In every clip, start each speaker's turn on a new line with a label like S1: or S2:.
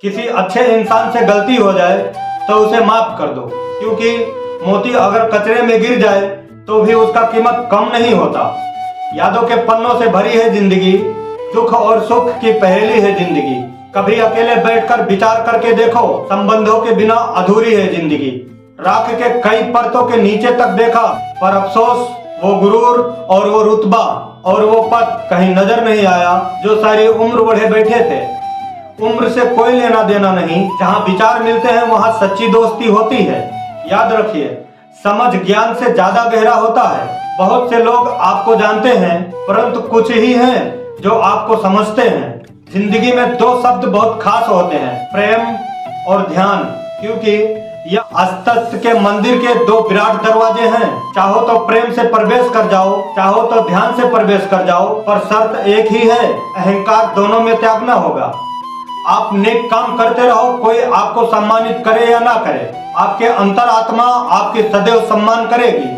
S1: किसी अच्छे इंसान से गलती हो जाए तो उसे माफ कर दो, क्योंकि मोती अगर कचरे में गिर जाए तो भी उसका कीमत कम नहीं होता। यादों के पन्नों से भरी है जिंदगी, दुख और सुख की पहेली है जिंदगी। कभी अकेले बैठकर विचार करके देखो, संबंधों के बिना अधूरी है जिंदगी। राख के कई परतों के नीचे तक देखा, पर अफसोस वो गुरूर और वो रुतबा और वो पद कहीं नजर नहीं आया जो सारी उम्र बढ़े बैठे थे। उम्र से कोई लेना देना नहीं, जहाँ विचार मिलते हैं वहाँ सच्ची दोस्ती होती है। याद रखिए, समझ ज्ञान से ज्यादा गहरा होता है। बहुत से लोग आपको जानते हैं, परंतु कुछ ही हैं जो आपको समझते हैं। जिंदगी में दो शब्द बहुत खास होते हैं, प्रेम और ध्यान, क्योंकि यह अस्तित्व के मंदिर के दो विराट दरवाजे हैं। चाहो तो प्रेम से प्रवेश कर जाओ, चाहो तो ध्यान से प्रवेश कर जाओ, पर शर्त एक ही है, अहंकार दोनों में त्यागना होगा। आप नेक काम करते रहो, कोई आपको सम्मानित करे या ना करे, आपके अंतरात्मा आपके सदैव सम्मान करेगी।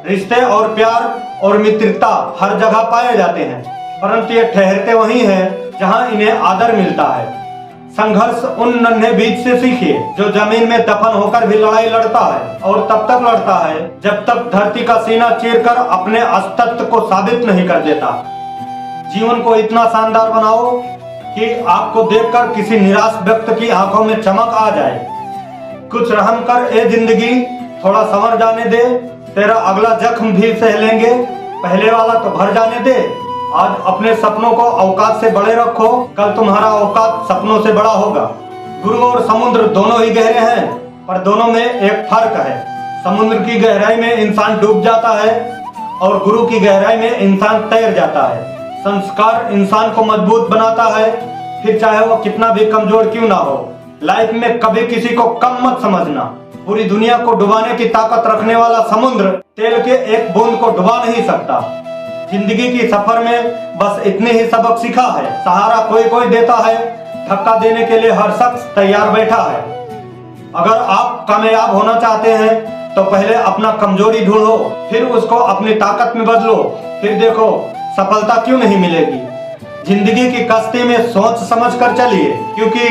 S1: रिश्ते और प्यार और मित्रता हर जगह पाए जाते हैं, परंतु ये ठहरते वहीं हैं जहां इन्हें आदर मिलता है। संघर्ष उन नन्हे बीज से सीखिए जो जमीन में दफन होकर भी लड़ाई लड़ता है, और तब तक लड़ता है जब तक धरती का सीना चीरकर अपने अस्तित्व को साबित नहीं कर देता। जीवन को इतना शानदार बनाओ कि आपको देखकर किसी निराश व्यक्ति की आंखों में चमक आ जाए। कुछ रहम कर ए जिंदगी, थोड़ा संवर जाने दे, तेरा अगला जख्म भी सह लेंगे, पहले वाला तो भर जाने दे। आज अपने सपनों को औकात से बड़े रखो, कल तुम्हारा औकात सपनों से बड़ा होगा। गुरु और समुद्र दोनों ही गहरे हैं, पर दोनों में एक फर्क है। समुद्र की गहराई में इंसान डूब जाता है और गुरु की गहराई में इंसान तैर जाता है। संस्कार इंसान को मजबूत बनाता है, फिर चाहे वो कितना भी कमजोर क्यों ना हो। लाइफ में कभी किसी को कम मत समझना। पूरी दुनिया को डुबाने की ताकत रखने वाला समुद्र तेल के एक बूंद को डुबा नहीं सकता। जिंदगी की सफर में बस इतने ही सबक सीखा है। सहारा कोई कोई देता है, धक्का देने के लिए हर शख्स तैयार बैठा है। अगर आप कामयाब होना चाहते हैं तो पहले अपना कमजोरी ढूंढो, फिर उसको अपनी ताकत में बदलो, फिर देखो सफलता क्यों नहीं मिलेगी। जिंदगी की कश्ती में सोच समझ कर चलिए, क्योंकि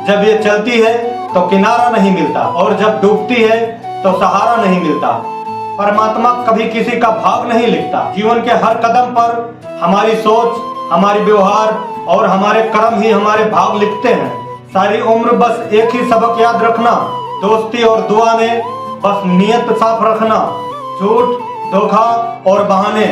S1: जब ये चलती है तो किनारा नहीं मिलता, और जब डूबती है तो सहारा नहीं मिलता। परमात्मा कभी किसी का भाग नहीं लिखता। जीवन के हर कदम पर हमारी सोच, हमारी व्यवहार और हमारे कर्म ही हमारे भाग लिखते हैं। सारी उम्र बस एक ही सबक याद रखना, दोस्ती और दुआ में बस नियत साफ रखना। झूठ, धोखा और बहाने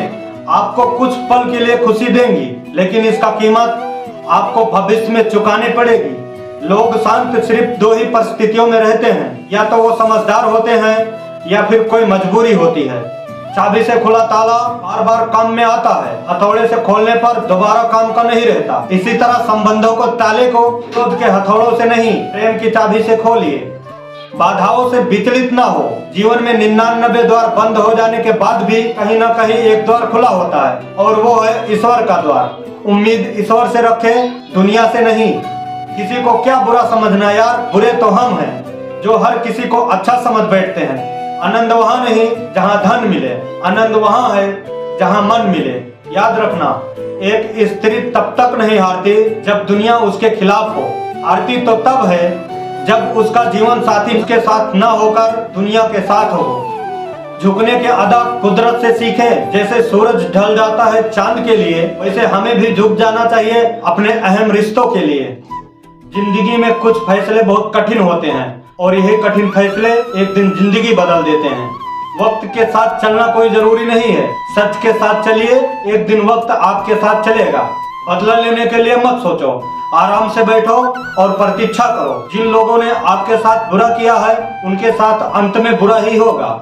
S1: आपको कुछ पल के लिए खुशी देंगी, लेकिन इसका कीमत आपको भविष्य में चुकानी पड़ेगी। लोग शांत सिर्फ दो ही परिस्थितियों में रहते हैं, या तो वो समझदार होते हैं या फिर कोई मजबूरी होती है। चाबी से खुला ताला बार बार काम में आता है, हथौड़े से खोलने पर दोबारा काम का नहीं रहता। इसी तरह संबंधों को ताले को क्रोध के हथौड़ों से नहीं, प्रेम की चाबी से खोलिए। बाधाओं से विचलित ना हो। जीवन में 99 द्वार बंद हो जाने के बाद भी कहीं ना कहीं एक द्वार खुला होता है, और वो है ईश्वर का द्वार। उम्मीद ईश्वर से रखें, दुनिया से नहीं। किसी को क्या बुरा समझना यार, बुरे तो हम हैं जो हर किसी को अच्छा समझ बैठते हैं। आनंद वहाँ नहीं जहाँ धन मिले, आनंद वहाँ है जहाँ मन मिले। याद रखना, एक स्त्री तब तक नहीं हारती जब दुनिया उसके खिलाफ हो। हारती तो तब है जब उसका जीवन साथी उसके साथ न होकर दुनिया के साथ हो। झुकने के अदा कुदरत से सीखे। जैसे सूरज ढल जाता है चांद के लिए, वैसे हमें भी झुक जाना चाहिए अपने अहम रिश्तों के लिए। जिंदगी में कुछ फैसले बहुत कठिन होते हैं, और यही कठिन फैसले एक दिन जिंदगी बदल देते हैं। वक्त के साथ चलना कोई जरूरी नहीं है, सच के साथ चलिए, एक दिन वक्त आपके साथ चलेगा। बदला लेने के लिए मत सोचो, आराम से बैठो और प्रतीक्षा करो। जिन लोगों ने आपके साथ बुरा किया है, उनके साथ अंत में बुरा ही होगा।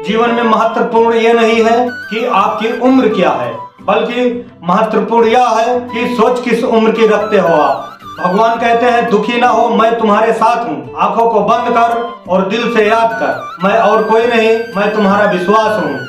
S1: जीवन में महत्वपूर्ण ये नहीं है कि आपकी उम्र क्या है, बल्कि महत्वपूर्ण यह है कि सोच किस उम्र की रखते हो आप। भगवान कहते हैं, दुखी ना हो, मैं तुम्हारे साथ हूँ। आंखों को बंद कर और दिल से याद कर, मैं और कोई नहीं, मैं तुम्हारा विश्वास हूँ।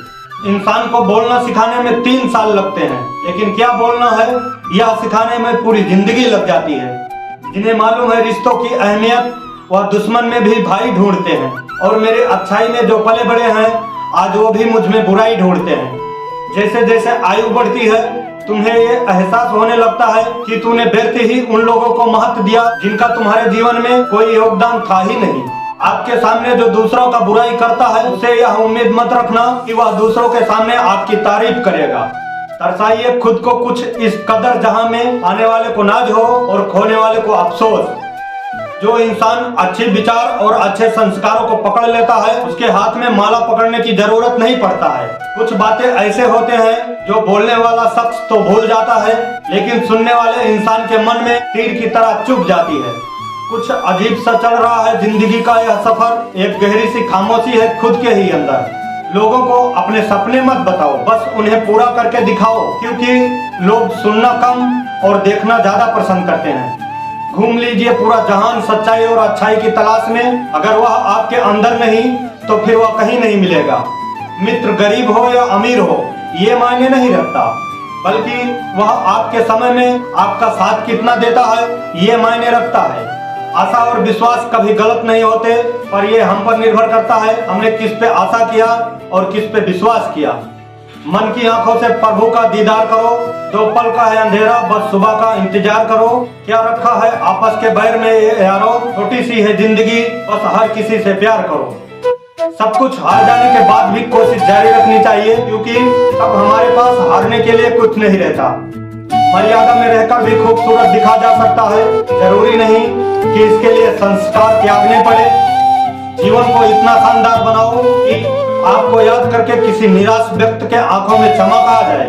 S1: इंसान को बोलना सिखाने में 3 साल लगते हैं, लेकिन क्या बोलना है यह सिखाने में पूरी जिंदगी लग जाती है। जिन्हें मालूम है रिश्तों की अहमियत, वह दुश्मन में भी भाई ढूंढते हैं, और मेरे अच्छाई में जो पले बड़े हैं, आज वो भी मुझ में बुराई ढूंढते हैं। जैसे जैसे आयु बढ़ती है, तुम्हें ये एहसास होने लगता है कि तूने व्यर्थ ही उन लोगों को महत्व दिया जिनका तुम्हारे जीवन में कोई योगदान था ही नहीं। आपके सामने जो दूसरों का बुराई करता है उसे यह उम्मीद मत रखना कि वह दूसरों के सामने आपकी तारीफ करेगा। तरसाइए खुद को कुछ इस कदर जहां में आने वाले को नाज हो और खोने वाले को अफसोस। जो इंसान अच्छे विचार और अच्छे संस्कारों को पकड़ लेता है उसके हाथ में माला पकड़ने की जरूरत नहीं पड़ता है। कुछ बातें ऐसे होते हैं जो बोलने वाला शख्स तो भूल जाता है लेकिन सुनने वाले इंसान के मन में तीर की तरह चुभ जाती है। कुछ अजीब सा चल रहा है जिंदगी का यह सफर, एक गहरी सी खामोशी है खुद के ही अंदर। लोगों को अपने सपने मत बताओ, बस उन्हें पूरा करके दिखाओ, क्योंकि लोग सुनना कम और देखना ज्यादा पसंद करते हैं। घूम लीजिए पूरा जहान सच्चाई और अच्छाई की तलाश में, अगर वह आपके अंदर नहीं तो फिर वह कहीं नहीं मिलेगा। मित्र गरीब हो या अमीर हो ये मायने नहीं रखता, बल्कि वह आपके समय में आपका साथ कितना देता है ये मायने रखता है। आशा और विश्वास कभी गलत नहीं होते, पर यह हम पर निर्भर करता है हमने किस पे आशा किया और किस पे विश्वास किया। मन की आंखों से प्रभु का दीदार करो, 2 पल का है अंधेरा, बस सुबह का इंतजार करो। क्या रखा है आपस के बैर में ये यारो, छोटी सी है जिंदगी, बस हर किसी से प्यार करो। सब कुछ हार जाने के बाद भी कोशिश जारी रखनी चाहिए, क्योंकि तब हमारे पास हारने के लिए कुछ नहीं रहता। मर्यादा में रहकर भी खूबसूरत दिखा जा सकता है, जरूरी नहीं कि इसके लिए संस्कार त्यागने पड़े। जीवन को इतना शानदार बनाओ कि आपको याद करके किसी निराश व्यक्ति के आंखों में चमक आ जाए।